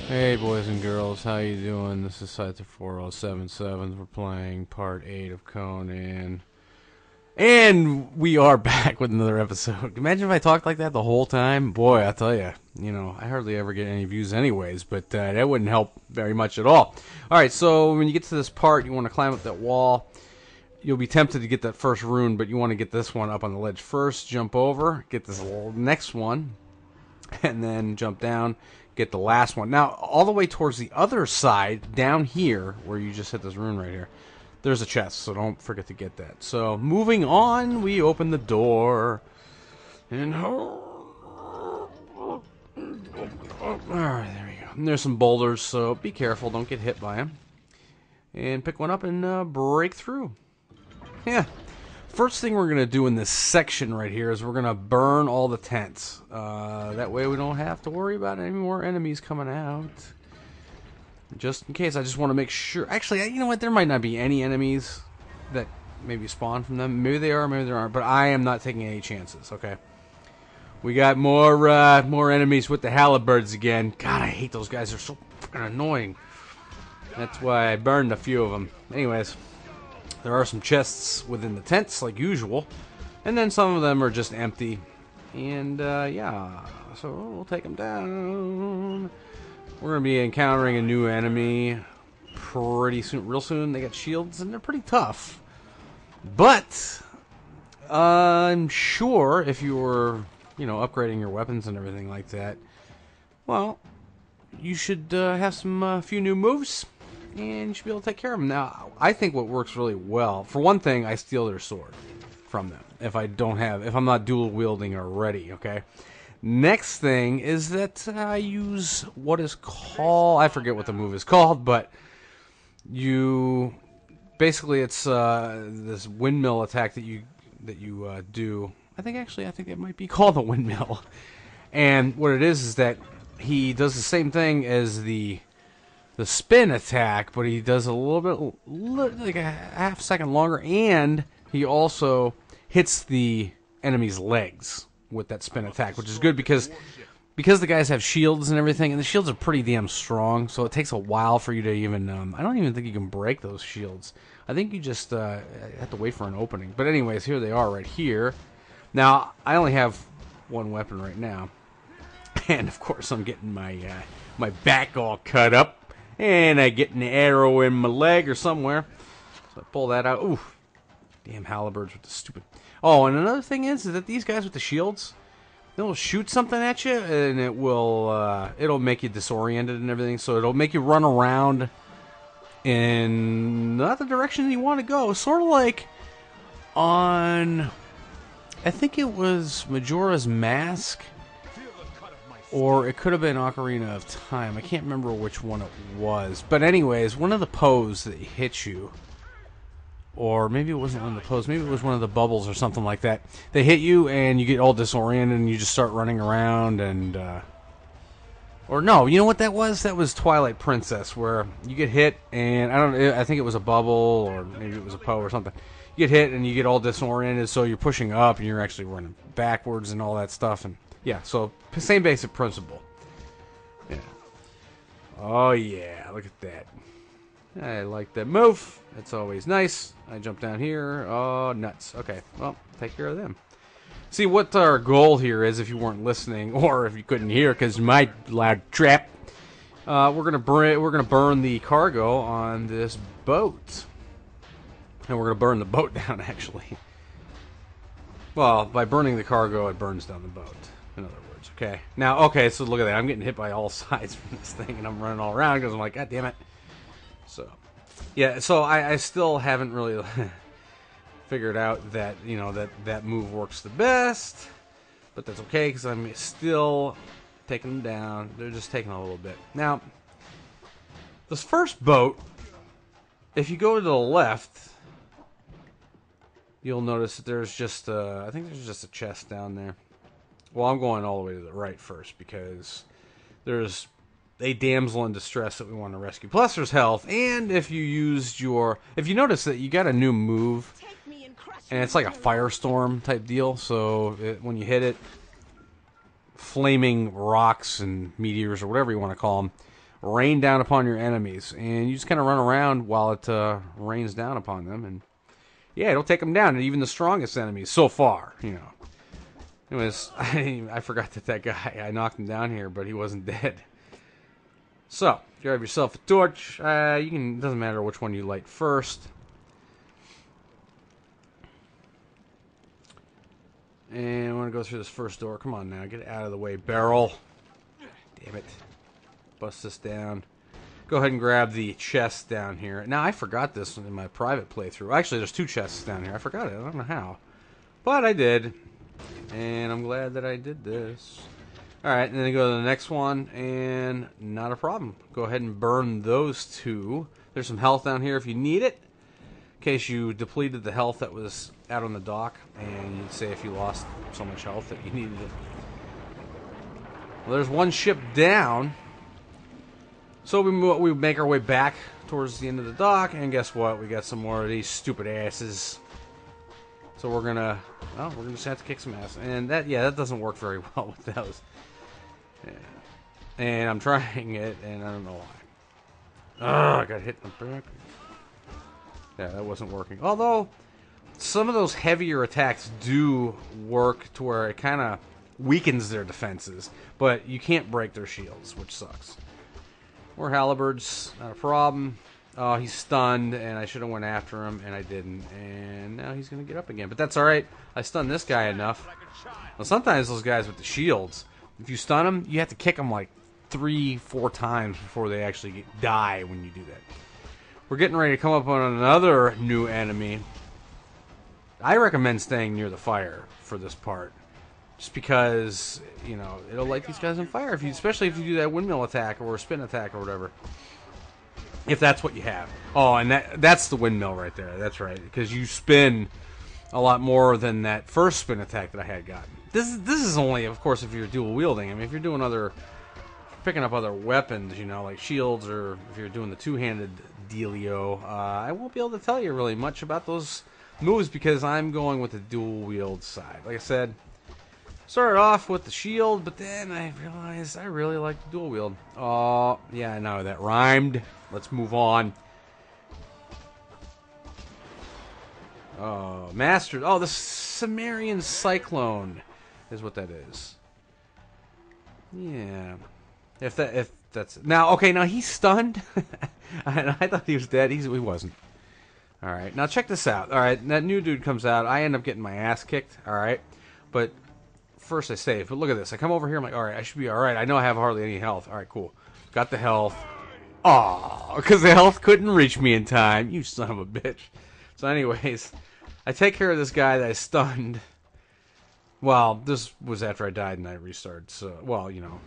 Hey boys and girls, how you doing? This is Scyther 4077. We're playing part 8 of Conan. And we are back with another episode. Imagine if I talked like that the whole time. Boy, I tell you, I hardly ever get any views anyways, but that wouldn't help very much at all. Alright, so when you get to this part, you want to climb up that wall. You'll be tempted to get that first rune, but you want to get this one up on the ledge first. Jump over, get this next one, and then jump down. Get the last one. Now, all the way towards the other side, down here, where you just hit this rune right here, there's a chest, so don't forget to get that. So, moving on, we open the door. And alright, there we go. And there's some boulders, so be careful, don't get hit by them. And pick one up and break through. Yeah. First thing we're going to do in this section right here is we're going to burn all the tents. That way we don't have to worry about any more enemies coming out. Just in case, I just want to make sure. Actually, you know what? There might not be any enemies that maybe spawn from them. Maybe they are, maybe they aren't. But I am not taking any chances, okay? We got more enemies with the halberds again. God, I hate those guys. They're so fucking annoying. That's why I burned a few of them. Anyways. There are some chests within the tents, like usual, and then some of them are just empty. And, yeah, so we'll take them down. We're going to be encountering a new enemy pretty soon, real soon. They got shields, and they're pretty tough. But, I'm sure if you were, upgrading your weapons and everything like that, well, you should have some few new moves. And you should be able to take care of them. Now, I think what works really well, for one thing, I steal their sword from them if I'm not dual wielding already, okay? Next thing is that I use what is called, I forget what the move is called, but basically it's this windmill attack that you do. I think it might be called a windmill. And what it is that he does the same thing as the spin attack, but he does a little bit, like a half second longer, and he also hits the enemy's legs with that spin attack, which is good because the guys have shields and everything, and the shields are pretty damn strong, so it takes a while for you to even, I don't even think you can break those shields. I think you just have to wait for an opening. But anyways, here they are right here. Now, I only have one weapon right now, and of course I'm getting my back all cut up. And I get an arrow in my leg or somewhere. So I pull that out. Ooh. Damn halberds with the stupid... Oh, and another thing is that these guys with the shields, they'll shoot something at you, and it'll make you disoriented and everything. So it'll make you run around in not the direction you want to go. Sort of like on... I think it was Majora's Mask. Or it could have been Ocarina of Time. I can't remember which one it was. But anyways, one of the pose that hit you, or maybe it wasn't one of the pose, maybe it was one of the bubbles or something like that. They hit you and you get all disoriented and you just start running around and... or no, you know what that was? That was Twilight Princess, where you get hit and I think it was a bubble or maybe it was a pose or something. You get hit and you get all disoriented, so you're pushing up and you're actually running backwards and all that stuff. And yeah, so same basic principle. Yeah. Oh yeah, look at that. I like that move. That's always nice. I jump down here. Oh, nuts. Okay, well, take care of them. See, what our goal here is, if you weren't listening, or if you couldn't hear, because my loud trap, we're gonna burn the cargo on this boat, and we're gonna burn the boat down. Actually, well, by burning the cargo, it burns down the boat. In other words, okay. Now, okay, so look at that. I'm getting hit by all sides from this thing, and I'm running all around because I'm like, God damn it. So, yeah. So I still haven't really figured out that that move works the best, but that's okay because I'm still taking them down. They're just taking a little bit. Now, this first boat, if you go to the left, you'll notice that there's just I think there's just a chest down there. Well, I'm going all the way to the right first because there's a damsel in distress that we want to rescue. Plus there's health, and if you notice that you got a new move, and it's like a firestorm type deal, so when you hit it, flaming rocks and meteors or whatever you want to call them rain down upon your enemies, and you just kind of run around while it rains down upon them, and yeah, it'll take them down, and even the strongest enemies so far, you know. Anyways, I forgot that guy, I knocked him down here, but he wasn't dead. So, grab yourself a torch. It doesn't matter which one you light first. And I want to go through this first door. Come on now, get out of the way, barrel. Damn it. Bust this down. Go ahead and grab the chest down here. Now, I forgot this in my private playthrough. Actually, there's 2 chests down here. I forgot it. I don't know how. But I did. And I'm glad that I did this. Alright, and then go to the next one. And not a problem. Go ahead and burn those 2. There's some health down here if you need it. In case you depleted the health that was out on the dock. And you'd say if you lost so much health that you needed it. Well, there's one ship down. So we make our way back towards the end of the dock, and guess what? We got some more of these stupid asses. So we're gonna just have to kick some ass, and that doesn't work very well with those. Yeah. And I'm trying it, and I don't know why. I got hit in the back. Yeah, that wasn't working. Although some of those heavier attacks do work to where it kind of weakens their defenses, but you can't break their shields, which sucks. More halberds, not a problem. Oh, he's stunned, and I should have went after him, and I didn't. And now he's going to get up again. But that's alright. I stunned this guy enough. Well, sometimes those guys with the shields, if you stun them, you have to kick them like 3-4 times before they actually die when you do that. We're getting ready to come up on another new enemy. I recommend staying near the fire for this part. Just because, you know, it'll light these guys on fire, especially if you do that windmill attack or spin attack or whatever. If that's what you have. Oh, and that's the windmill right there. That's right, because you spin a lot more than that first spin attack that I had gotten. This is only, of course, if you're dual wielding. I mean, if you're doing picking up other weapons, you know, like shields, or if you're doing the two-handed dealio, I won't be able to tell you really much about those moves because I'm going with the dual wield side. Like I said, started off with the shield, but then I realized I really like the dual wield. Oh, yeah, I know, that rhymed. Let's move on. Oh, mastered. Oh, the Cimmerian Cyclone is what that is. Yeah. If that's... Now, okay, now he's stunned. I thought he was dead. He wasn't. Alright, now check this out. Alright, that new dude comes out. I end up getting my ass kicked. Alright. But first I save. But look at this. I come over here. I'm like, alright, I should be alright. I know I have hardly any health. Alright, cool. Got the health. Aw, because the health couldn't reach me in time. You son of a bitch. So anyways, I take care of this guy that I stunned. Well, this was after I died and I restarted. So, well, you know,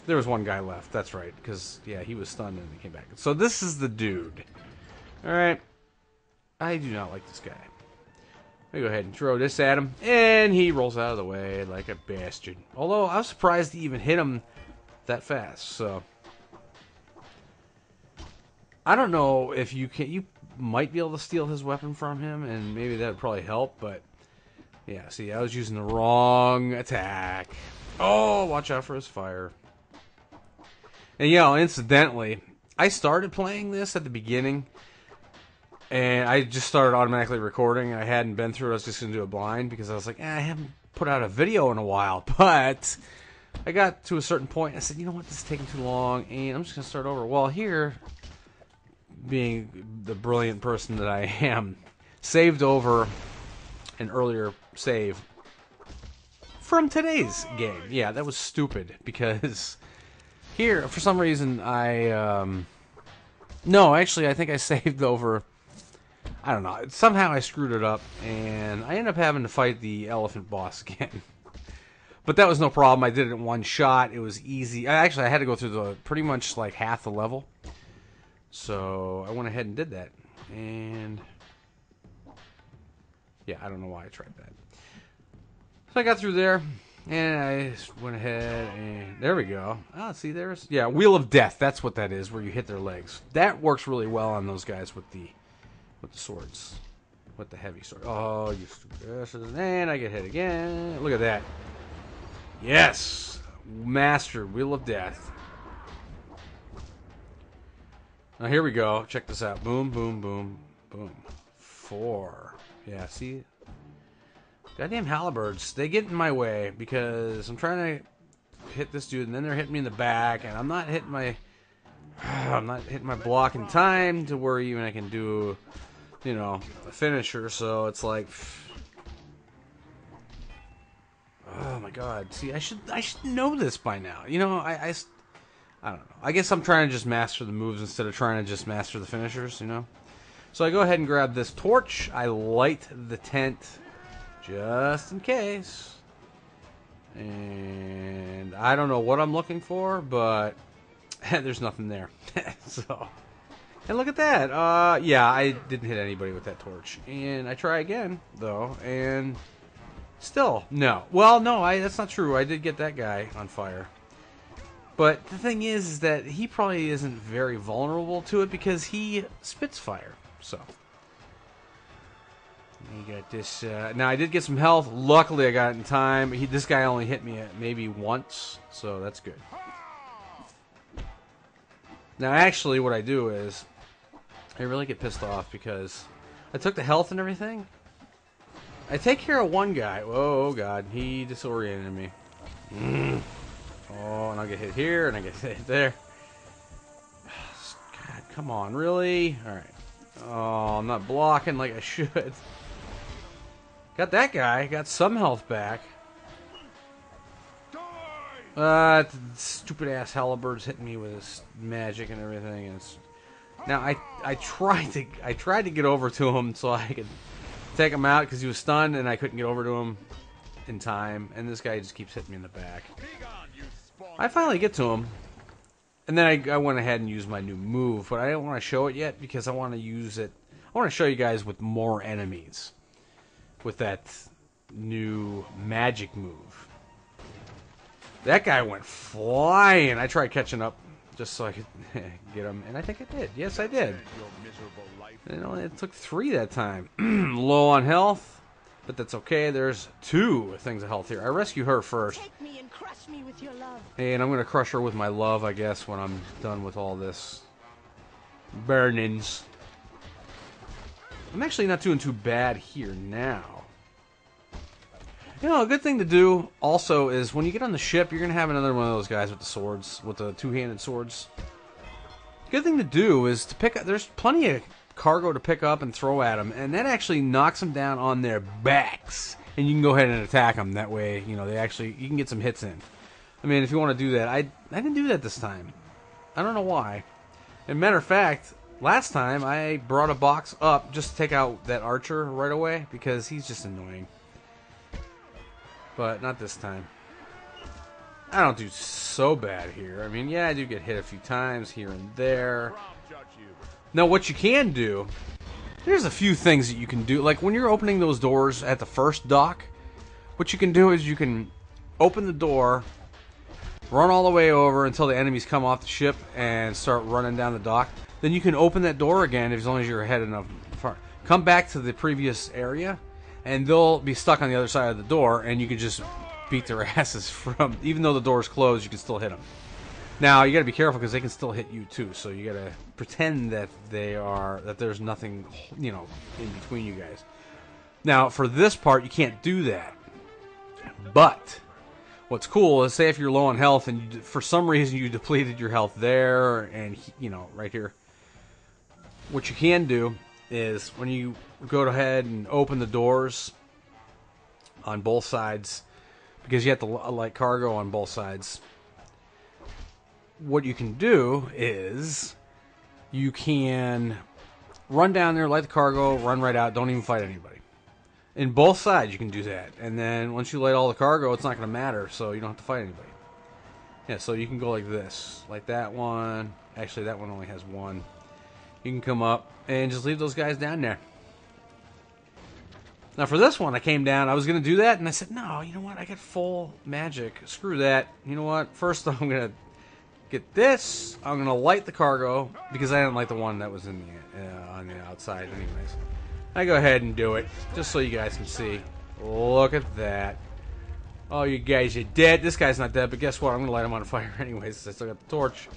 there was one guy left. That's right, because, yeah, he was stunned and he came back. So this is the dude. Alright. I do not like this guy. Let me go ahead and throw this at him. And he rolls out of the way like a bastard. Although, I was surprised to even hit him that fast, so... I don't know if you can... You might be able to steal his weapon from him, and maybe that would probably help, but... Yeah, see, I was using the wrong attack. Oh, watch out for his fire. And, you know, incidentally, I started playing this at the beginning, and I just started automatically recording. I hadn't been through it. I was just going to do it blind, because I was like, I haven't put out a video in a while, but... I got to a certain point, and I said, you know what, this is taking too long, and I'm just going to start over. Well, here... being the brilliant person that I am, saved over an earlier save from today's game. Yeah, that was stupid, because here, for some reason, no, actually, I think I saved over, I don't know, somehow I screwed it up, and I ended up having to fight the elephant boss again. But that was no problem. I did it in one shot. It was easy. Actually, I had to go through pretty much like half the level. So I went ahead and did that, and yeah, I don't know why I tried that. So I got through there, and I went ahead, and there we go. Ah, see, yeah, Wheel of Death. That's what that is, where you hit their legs. That works really well on those guys with the swords, with the heavy sword. Oh, you stupid asses! And I get hit again. Look at that. Yes, mastered Wheel of Death. Now here we go. Check this out. Boom, boom, boom, boom. 4. Yeah, see? Goddamn halberds. They get in my way because I'm trying to hit this dude, and then they're hitting me in the back, and I'm not hitting my block in time to where even I can do, you know, a finisher. So it's like, oh my god. See, I should know this by now. You know, I don't know. I guess I'm trying to just master the moves instead of trying to just master the finishers, you know? So I go ahead and grab this torch. I light the tent just in case. And I don't know what I'm looking for, but there's nothing there. So, and look at that. Yeah, I didn't hit anybody with that torch. And I try again, though, and still, no. Well, no, that's not true. I did get that guy on fire. But the thing is that he probably isn't very vulnerable to it because he spits fire. So, you got this. Now, I did get some health. Luckily, I got it in time. This guy only hit me maybe once, so that's good. Now, actually, what I do is I really get pissed off because I took the health and everything. I take care of one guy. Oh, God. He disoriented me. Oh, and I'll get hit here, and I get hit there. God, come on. Really? All right. Oh, I'm not blocking like I should. Got that guy. Got some health back. Stupid ass halberds hitting me with his magic and everything. And now I tried to get over to him so I could take him out because he was stunned and I couldn't get over to him in time. And this guy just keeps hitting me in the back. I finally get to him, and then I went ahead and used my new move, but I don't want to show it yet because I want to use it. I want to show you guys with more enemies with that new magic move. That guy went flying. I tried catching up just so I could get him, and I think I did. Yes, I did. You know, it took 3 that time. Low on health, but that's okay. There's 2 things of health here. I rescue her first. Take me and crush me with your love. And I'm going to crush her with my love, I guess, when I'm done with all this burnings. I'm actually not doing too bad here now. You know, a good thing to do also is when you get on the ship, you're going to have another one of those guys with the swords, with the 2-handed swords. Good thing to do is to pick up, there's plenty of cargo to pick up and throw at them, and that actually knocks them down on their backs. And you can go ahead and attack them. That way, you know, you can get some hits in. I mean, if you want to do that, I didn't do that this time. I don't know why. And matter of fact, last time I brought a box up just to take out that archer right away because he's just annoying. But not this time. I don't do so bad here. I mean, yeah, I do get hit a few times here and there. Now, what you can do, there's a few things that you can do. Like when you're opening those doors at the first dock, what you can do is you can open the door, run all the way over until the enemies come off the ship and start running down the dock. Then you can open that door again as long as you're ahead enough far. Come back to the previous area, and they'll be stuck on the other side of the door, and you can just beat their asses from. Even though the door's closed, you can still hit them. Now you got to be careful because they can still hit you too. So you got to pretend that there's nothing, you know, in between you guys. Now for this part, you can't do that. But what's cool is, say if you're low on health and for some reason you depleted your health there, and you know, right here, what you can do is when you go ahead and open the doors on both sides, because you have to light cargo on both sides, what you can do is you can run down there, light the cargo, run right out, don't even fight anybody. In both sides you can do that, and then once you light all the cargo, it's not going to matter, so you don't have to fight anybody. Yeah, so you can go like this, like that one. Actually, that one only has one. You can come up and just leave those guys down there. Now for this one, I came down, I was going to do that, and I said, no, you know what, I got full magic, screw that. You know what, first I'm going to get this, I'm going to light the cargo, because I didn't like the one that was in on the outside anyways. I go ahead and do it, just so you guys can see. Look at that. Oh, you guys are dead. This guy's not dead, but guess what, I'm going to light him on fire anyways, I still got the torch.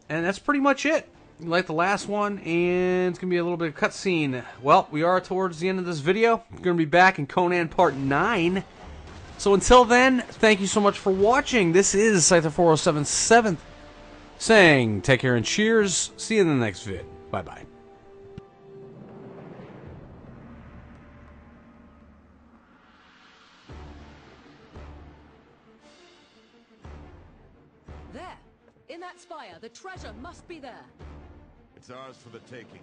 And that's pretty much it. Like the last one, and it's going to be a little bit of cutscene. Well, we are towards the end of this video. We're going to be back in Conan Part 9. So until then, thank you so much for watching. This is Scyther4077 saying take care and cheers. See you in the next vid. Bye-bye. There! In that spire, the treasure must be there! It's ours for the taking.